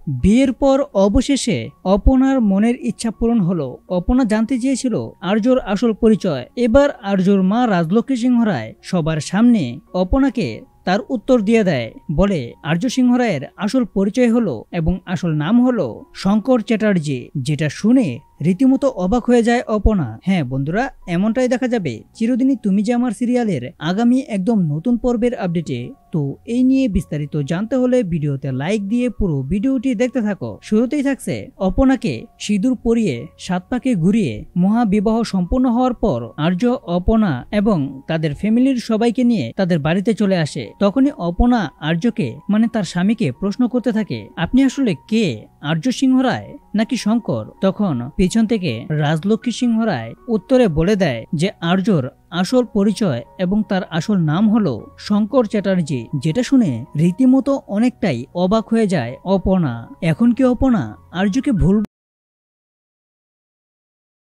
বিয়ের পর অবশেষে অপনার মনের ইচ্ছা পূরণ হলো। অপনা জানতে চেয়েছিল আর্যর আসল পরিচয়। এবার আর্যর মা রাজলক্ষ্মী সিংহ রায় সবার সামনে অপনাকে তার উত্তর দিয়ে দেয়। বলে আর্য সিংহ রায়ের আসল পরিচয় হলো এবং আসল নাম হলো শঙ্কর চ্যাটার্জি। যেটা শুনে রীতিমতো অবাক হয়ে যায় অপনা। হ্যাঁ বন্ধুরা, এমনটাই দেখা যাবে চিরদিনই তুমি যে আমার সিরিয়ালের আগামী একদম নতুন পর্বের আপডেটে। তো এই নিয়ে বিস্তারিত জানতে হলে ভিডিওতে লাইক দিয়ে পুরো ভিডিওটি দেখতে থাকো। শুরুতেই থাকছে অপনাকে সিঁদুর পরিয়ে 7 পাকে ঘুরিয়ে মহাবিবাহ সম্পূর্ণ হওয়ার পর আর্য, অপনা এবং তাদের ফ্যামিলির সবাইকে নিয়ে তাদের বাড়িতে চলে আসে। তখনই অপনা আর্যকে মানে তার স্বামীকে প্রশ্ন করতে থাকে, আপনি আসলে কে, আর্য সিংহ রায় নাকি শঙ্কর? তখন পেছন থেকে রাজলক্ষ্মী সিংহ রায় উত্তরে বলে দেয় যে আর্যর আসল পরিচয় এবং তার আসল নাম হলো শঙ্কর চ্যাটার্জি। যেটা শুনে রীতিমতো অনেকটাই অবাক হয়ে যায় অপনা। এখন কি অপনা আর্যকে ভুল